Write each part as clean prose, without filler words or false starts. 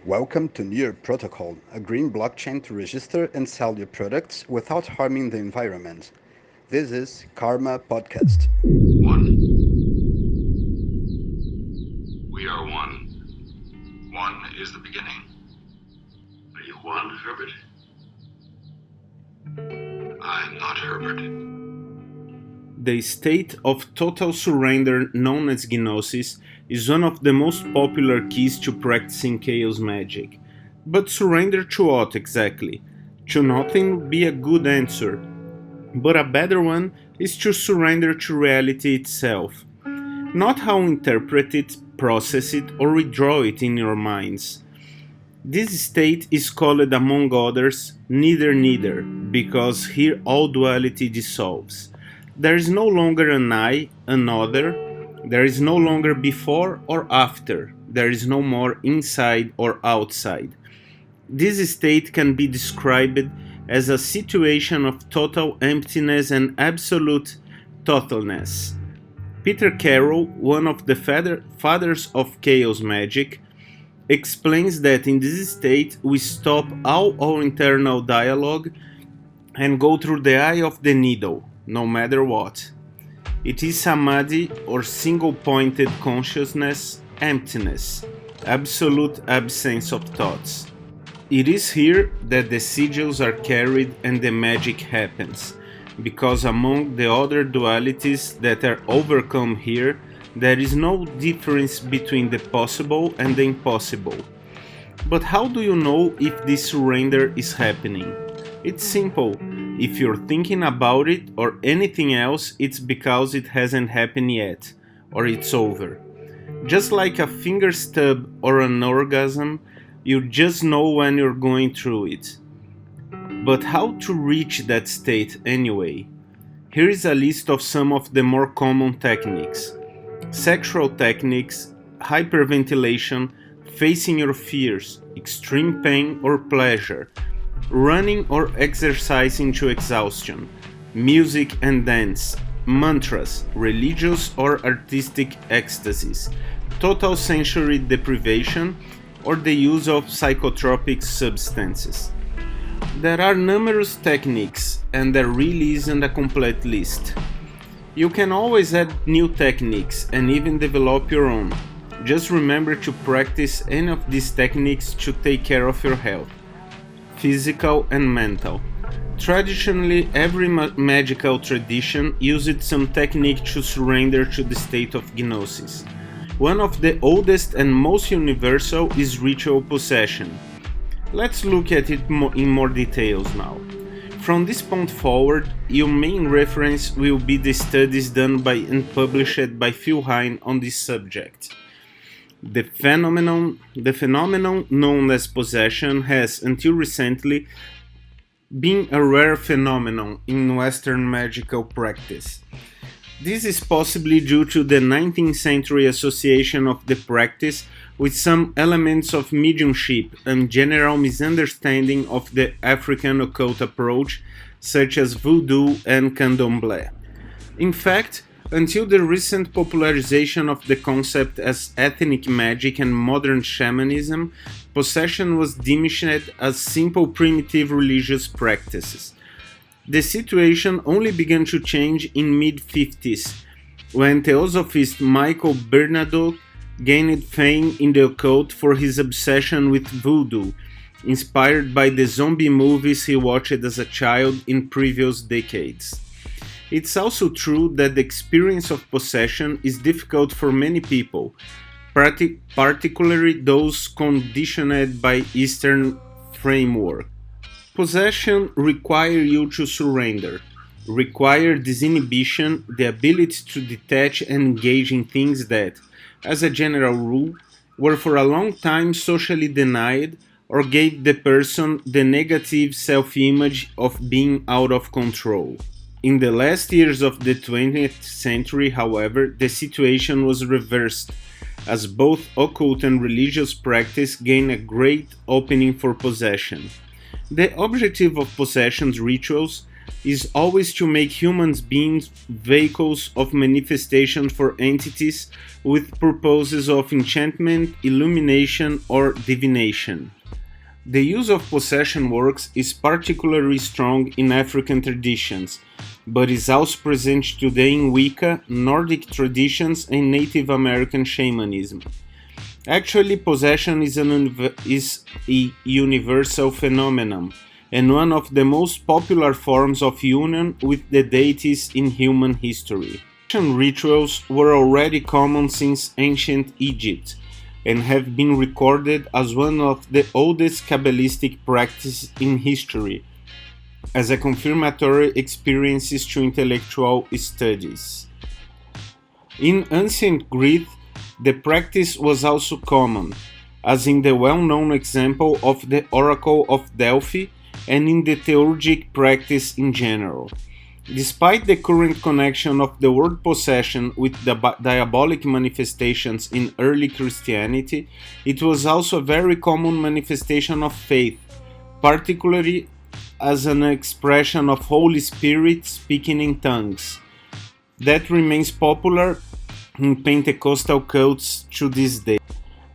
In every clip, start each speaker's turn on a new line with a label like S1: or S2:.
S1: Welcome to Near Protocol, a green blockchain to register and sell your products without harming the environment. This is Karma Podcast.
S2: One. We are one. One is the beginning. Are you one, Herbert? I'm not Herbert.
S3: The state of total surrender, known as gnosis, is one of the most popular keys to practicing chaos magic. But surrender to what exactly? To nothing would be a good answer, but a better one is to surrender to reality itself. Not how interpret it, process it, or redraw it in your minds. This state is called, among others, neither, because here all duality dissolves. There is no longer an I, another. There is no longer before or after. There is no more inside or outside. This state can be described as a situation of total emptiness and absolute totalness. Peter Carroll, one of the fathers of chaos magic, explains that in this state we stop all our internal dialogue and go through the eye of the needle, no matter what. It is samadhi or single-pointed consciousness, emptiness, absolute absence of thoughts. It is here that the sigils are carried and the magic happens, because among the other dualities that are overcome here, there is no difference between the possible and the impossible. But how do you know if this surrender is happening? It's simple. If you're thinking about it or anything else, it's because it hasn't happened yet, or it's over. Just like a finger stub or an orgasm, you just know when you're going through it. But how to reach that state anyway? Here is a list of some of the more common techniques. Sexual techniques, hyperventilation, facing your fears, extreme pain or pleasure, running or exercising to exhaustion, music and dance, mantras, religious or artistic ecstasies, total sensory deprivation, or the use of psychotropic substances. There are numerous techniques, and there really isn't a complete list. You can always add new techniques and even develop your own. Just remember to practice any of these techniques to take care of your health, physical and mental. Traditionally, every magical tradition used some technique to surrender to the state of gnosis. One of the oldest and most universal is ritual possession. Let's look at it in more details now. From this point forward, your main reference will be the studies done by and published by Phil Hine on this subject. The phenomenon known as possession has, until recently, been a rare phenomenon in Western magical practice. This is possibly due to the 19th century association of the practice with some elements of mediumship and general misunderstanding of the African occult approach, such as voodoo and candomblé. In fact, until the recent popularization of the concept as ethnic magic and modern shamanism, possession was deemed as simple primitive religious practices. The situation only began to change in mid-50s, when theosophist Michael Bernadotte gained fame in the occult for his obsession with voodoo, inspired by the zombie movies he watched as a child in previous decades. It's also true that the experience of possession is difficult for many people, particularly those conditioned by Eastern framework. Possession requires you to surrender, require disinhibition, the ability to detach and engage in things that, as a general rule, were for a long time socially denied or gave the person the negative self-image of being out of control. In the last years of the 20th century, however, the situation was reversed, as both occult and religious practice gained a great opening for possession. The objective of possession rituals is always to make human beings vehicles of manifestation for entities with purposes of enchantment, illumination, or divination. The use of possession works is particularly strong in African traditions, but is also present today in Wicca, Nordic traditions, and Native American shamanism. Actually, possession is a universal phenomenon, and one of the most popular forms of union with the deities in human history. Possession rituals were already common since ancient Egypt, and have been recorded as one of the oldest Kabbalistic practices in history, as a confirmatory experiences to intellectual studies. In ancient Greece, the practice was also common, as in the well-known example of the Oracle of Delphi and in the theurgic practice in general. Despite the current connection of the word possession with the diabolic manifestations in early Christianity, it was also a very common manifestation of faith, particularly as an expression of Holy Spirit speaking in tongues. That remains popular in Pentecostal cults to this day.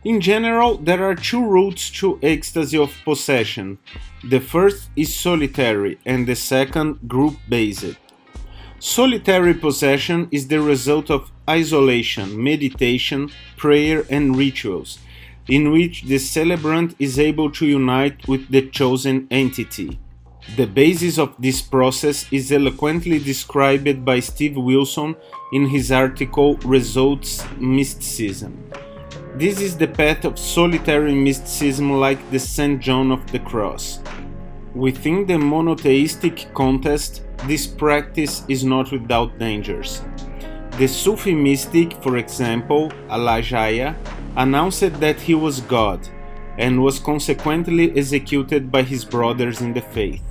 S3: In general, there are two routes to ecstasy of possession. The first is solitary and the second group-based. Solitary possession is the result of isolation, meditation, prayer, and rituals, in which the celebrant is able to unite with the chosen entity. The basis of this process is eloquently described by Steve Wilson in his article Results Mysticism. This is the path of solitary mysticism, like the St. John of the Cross. Within the monotheistic context, this practice is not without dangers. The Sufi mystic, for example, Alajaya, announced that he was God, and was consequently executed by his brothers in the faith.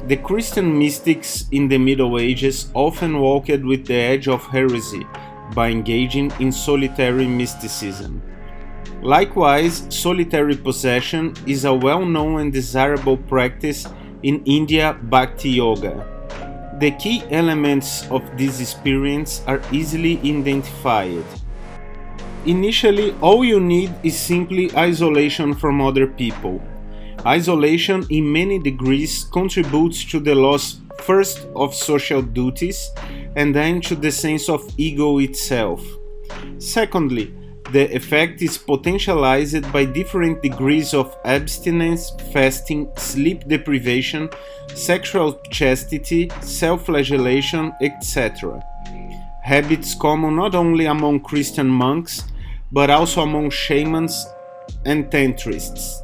S3: The Christian mystics in the Middle Ages often walked with the edge of heresy by engaging in solitary mysticism. Likewise, solitary possession is a well-known and desirable practice in India Bhakti Yoga. The key elements of this experience are easily identified. Initially, all you need is simply isolation from other people. Isolation in many degrees contributes to the loss first of social duties and then to the sense of ego itself. Secondly, the effect is potentialized by different degrees of abstinence, fasting, sleep deprivation, sexual chastity, self-flagellation, etc. Habits common not only among Christian monks, but also among shamans and tantrists.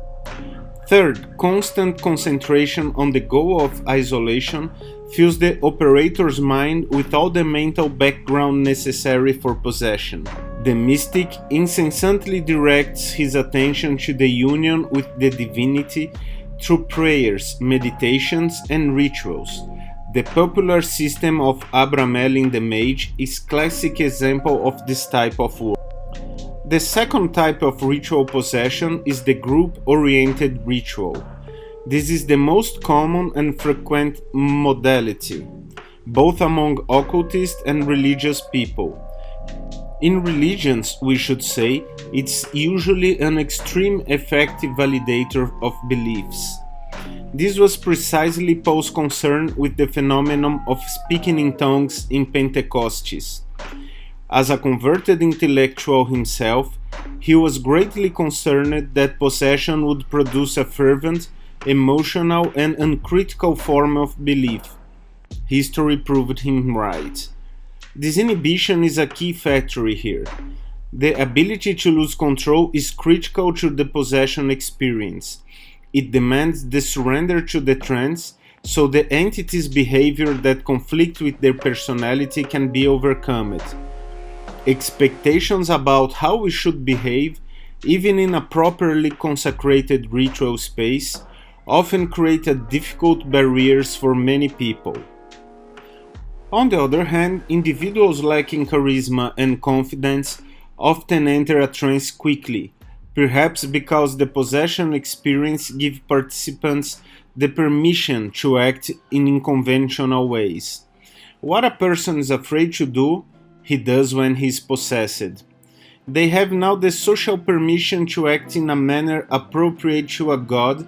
S3: Third, constant concentration on the goal of isolation fills the operator's mind with all the mental background necessary for possession. The mystic incessantly directs his attention to the union with the divinity through prayers, meditations, and rituals. The popular system of Abramelin the Mage is a classic example of this type of work. The second type of ritual possession is the group-oriented ritual. This is the most common and frequent modality, both among occultist and religious people. In religions, we should say, it's usually an extreme effective validator of beliefs. This was precisely Paul's concern with the phenomenon of speaking in tongues in Pentecostes. As a converted intellectual himself, he was greatly concerned that possession would produce a fervent, emotional, and uncritical form of belief. History proved him right. This inhibition is a key factor here. The ability to lose control is critical to the possession experience. It demands the surrender to the trance, so the entity's behavior that conflict with their personality can be overcome. Expectations about how we should behave, even in a properly consecrated ritual space, often create difficult barriers for many people. On the other hand, individuals lacking charisma and confidence often enter a trance quickly, perhaps because the possession experience gives participants the permission to act in unconventional ways. What a person is afraid to do, he does when he is possessed. They have now the social permission to act in a manner appropriate to a god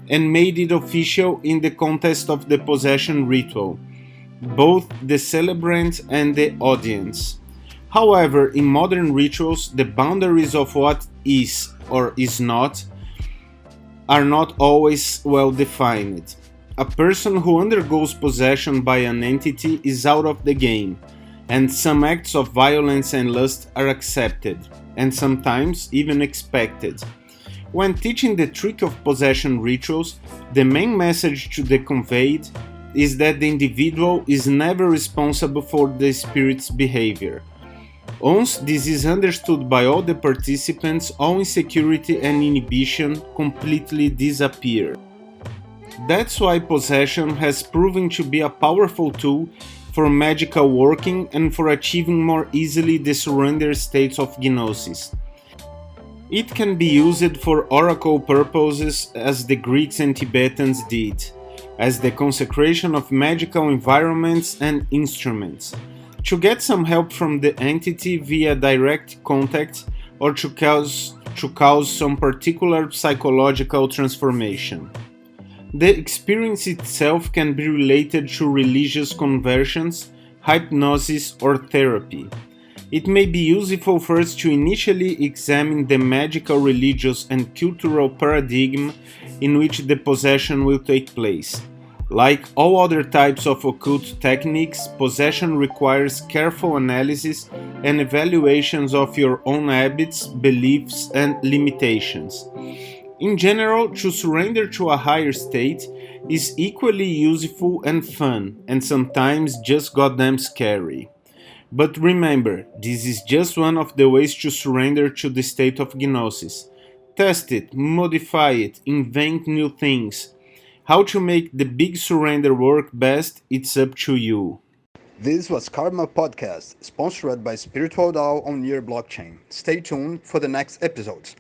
S3: and made it official in the context of the possession ritual, both the celebrant and the audience. However, in modern rituals, the boundaries of what is or is not are not always well defined. A person who undergoes possession by an entity is out of the game, and some acts of violence and lust are accepted, and sometimes even expected. When teaching the trick of possession rituals, the main message to be conveyed is that the individual is never responsible for the spirit's behavior. Once this is understood by all the participants, all insecurity and inhibition completely disappear. That's why possession has proven to be a powerful tool for magical working and for achieving more easily the surrender states of gnosis. It can be used for oracle purposes as the Greeks and Tibetans did, as the consecration of magical environments and instruments, to get some help from the entity via direct contact or to cause some particular psychological transformation. The experience itself can be related to religious conversions, hypnosis, or therapy. It may be useful first to initially examine the magical, religious, and cultural paradigm in which the possession will take place. Like all other types of occult techniques, possession requires careful analysis and evaluations of your own habits, beliefs, and limitations. In general, to surrender to a higher state is equally useful and fun, and sometimes just goddamn scary. But remember, this is just one of the ways to surrender to the state of gnosis. Test it, modify it, invent new things. How to make the big surrender work best, it's up to you.
S1: This was Karma Podcast, sponsored by Spiritual DAO on Near Blockchain. Stay tuned for the next episodes.